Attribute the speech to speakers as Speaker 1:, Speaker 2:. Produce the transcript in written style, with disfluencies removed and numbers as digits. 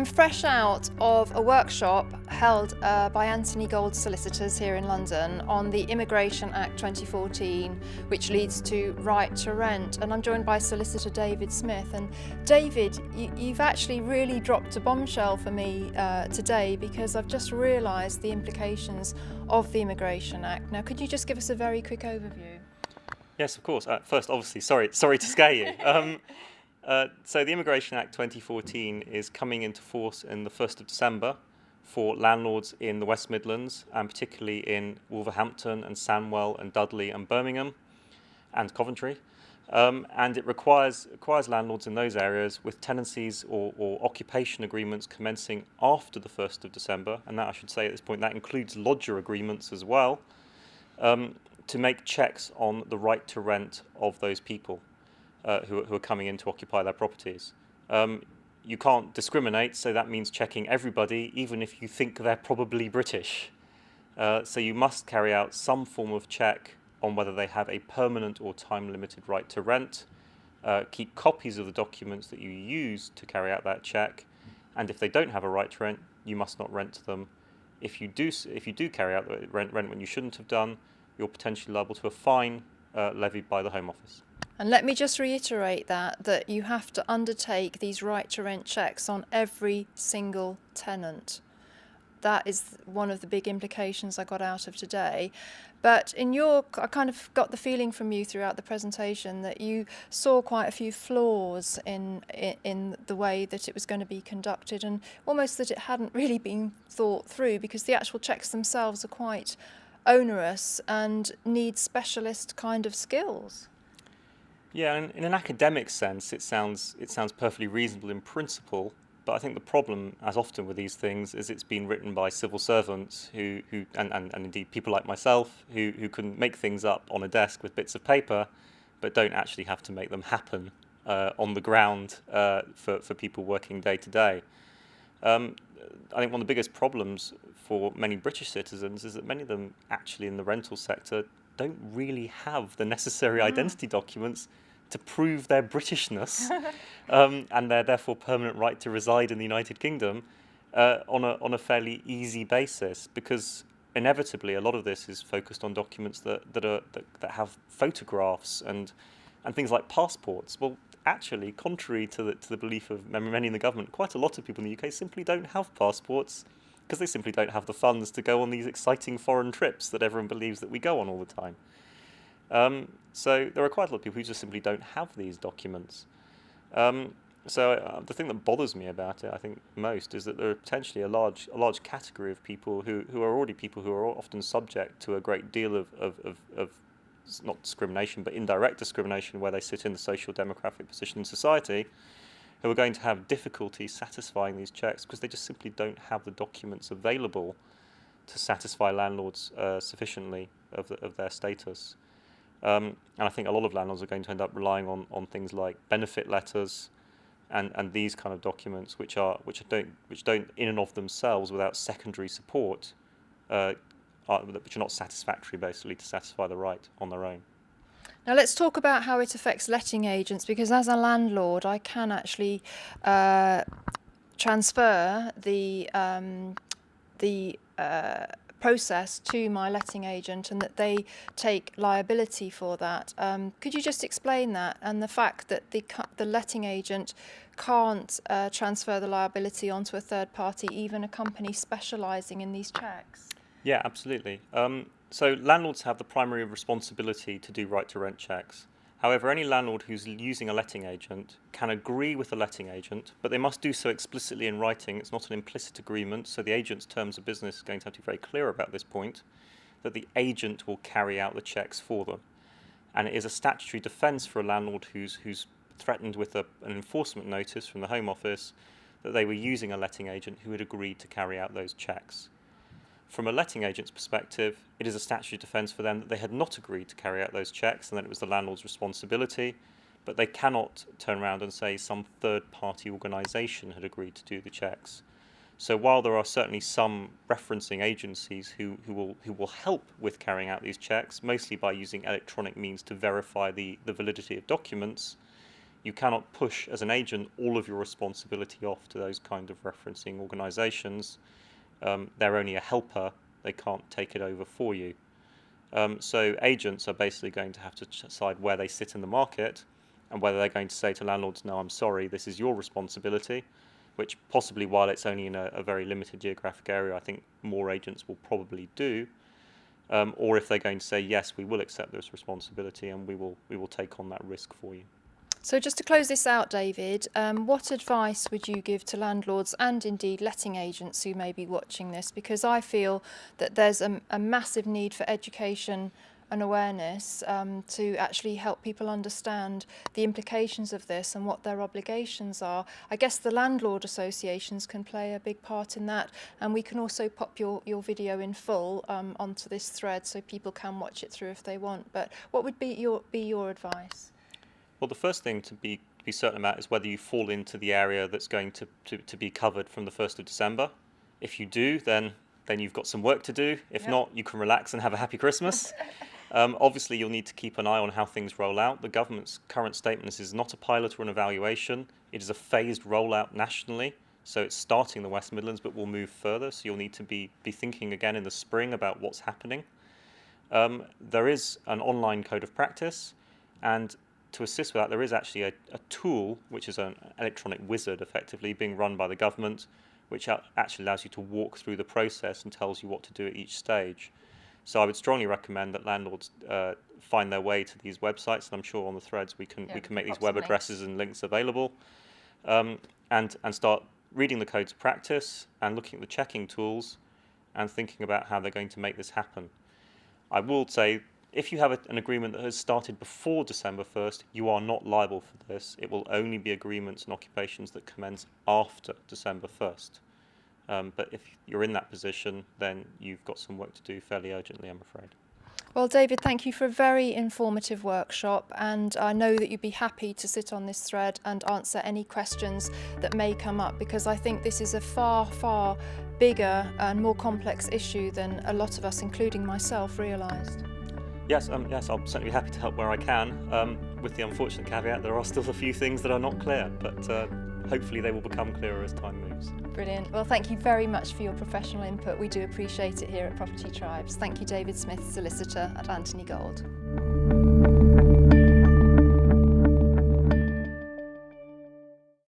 Speaker 1: fresh out of a workshop held by Anthony Gold Solicitors here in London on the Immigration Act 2014, which leads to right to rent. And I'm joined by Solicitor David Smith. And David, you've actually really dropped a bombshell for me today, because I've just realised the implications of the Immigration Act. Now, could you just give us a very quick overview?
Speaker 2: Yes, of course. First, obviously, sorry to scare you. So the Immigration Act 2014 is coming into force in the 1st of December for landlords in the West Midlands, and particularly in Wolverhampton and Sandwell and Dudley and Birmingham and Coventry. And it requires landlords in those areas with tenancies or occupation agreements commencing after the 1st of December, and that, I should say at this point, that includes lodger agreements as well, to make checks on the right to rent of those people who are coming in to occupy their properties. You can't discriminate, so that means checking everybody, even if you think they're probably British. So you must carry out some form of check on whether they have a permanent or time-limited right to rent. Keep copies of the documents that you use to carry out that check, and if they don't have a right to rent, you must not rent to them. If you do carry out the rent when you shouldn't have done, you're potentially liable to a fine levied by the Home Office.
Speaker 1: And let me just reiterate that you have to undertake these right to rent checks on every single tenant. That is one of the big implications I got out of today. But I kind of got the feeling from you throughout the presentation that you saw quite a few flaws in the way that it was going to be conducted, and almost that it hadn't really been thought through, because the actual checks themselves are quite onerous and need specialist kind of skills.
Speaker 2: Yeah, and in an academic sense, it sounds perfectly reasonable in principle. But I think the problem, as often with these things, is it's been written by civil servants who and indeed people like myself who can make things up on a desk with bits of paper, but don't actually have to make them happen on the ground for people working day to day. I think one of the biggest problems for many British citizens is that many of them actually in the rental sector don't really have the necessary identity documents to prove their Britishness and their therefore permanent right to reside in the United Kingdom on a fairly easy basis, because inevitably a lot of this is focused on documents that have photographs and things like passports. Well, actually, contrary to the belief of many in the government, quite a lot of people in the UK simply don't have passports, because they simply don't have the funds to go on these exciting foreign trips that everyone believes that we go on all the time. So there are quite a lot of people who just simply don't have these documents. So the thing that bothers me about it, I think most, is that there are potentially a large category of people who are already people who are often subject to a great deal of not discrimination, but indirect discrimination, where they sit in the social demographic position in society, who are going to have difficulty satisfying these checks because they just simply don't have the documents available to satisfy landlords sufficiently of their status. And I think a lot of landlords are going to end up relying on things like benefit letters and these kind of documents, which don't in and of themselves, without secondary support, which are not satisfactory basically to satisfy the right on their own.
Speaker 1: Now let's talk about how it affects letting agents, because as a landlord I can actually transfer the process to my letting agent, and that they take liability for that. Could you just explain that, and the fact that the letting agent can't transfer the liability onto a third party, even a company specialising in these checks?
Speaker 2: Yeah, absolutely. So landlords have the primary responsibility to do right to rent checks. However, any landlord who's using a letting agent can agree with the letting agent, but they must do so explicitly in writing. It's not an implicit agreement, so the agent's terms of business is going to have to be very clear about this point, that the agent will carry out the checks for them. And it is a statutory defence for a landlord who's threatened with an enforcement notice from the Home Office that they were using a letting agent who had agreed to carry out those checks. From a letting agent's perspective, it is a statutory defence for them that they had not agreed to carry out those checks and that it was the landlord's responsibility, but they cannot turn around and say some third-party organisation had agreed to do the checks. So while there are certainly some referencing agencies who will help with carrying out these checks, mostly by using electronic means to verify the validity of documents, You cannot push, as an agent, all of your responsibility off to those kind of referencing organisations. They're only a helper. They can't take it over for you. So agents are basically going to have to decide where they sit in the market and whether they're going to say to landlords, no, I'm sorry, this is your responsibility, which possibly, while it's only in a very limited geographic area, I think more agents will probably do. Or if they're going to say, yes, we will accept this responsibility and we will take on that risk for you.
Speaker 1: So just to close this out, David, what advice would you give to landlords and indeed letting agents who may be watching this? Because I feel that there's a massive need for education and awareness to actually help people understand the implications of this and what their obligations are. I guess the landlord associations can play a big part in that, and we can also pop your video in full onto this thread so people can watch it through if they want. But what would be your advice?
Speaker 2: Well, the first thing to be certain about is whether you fall into the area that's going to be covered from the 1st of December. If you do, then you've got some work to do. If not, you can relax and have a happy Christmas. Obviously, you'll need to keep an eye on how things roll out. The government's current statement is not a pilot or an evaluation. It is a phased rollout nationally. So it's starting in the West Midlands, but will move further. So you'll need to be thinking again in the spring about what's happening. There is an online code of practice, and to assist with that, there is actually a tool, which is an electronic wizard, effectively, being run by the government, which actually allows you to walk through the process and tells you what to do at each stage. So I would strongly recommend that landlords find their way to these websites, and I'm sure on the threads we can make these web addresses and links available, and start reading the codes of practice and looking at the checking tools and thinking about how they're going to make this happen. I will say, if you have an agreement that has started before December 1st, you are not liable for this. It will only be agreements and occupations that commence after December 1st. But if you're in that position, then you've got some work to do fairly urgently, I'm afraid.
Speaker 1: Well, David, thank you for a very informative workshop, and I know that you'd be happy to sit on this thread and answer any questions that may come up, because I think this is a far, far bigger and more complex issue than a lot of us, including myself, realised.
Speaker 2: Yes, I'll certainly be happy to help where I can, with the unfortunate caveat there are still a few things that are not clear, but hopefully they will become clearer as time moves.
Speaker 1: Brilliant. Well, thank you very much for your professional input. We do appreciate it here at Property Tribes. Thank you, David Smith, Solicitor at Anthony Gold.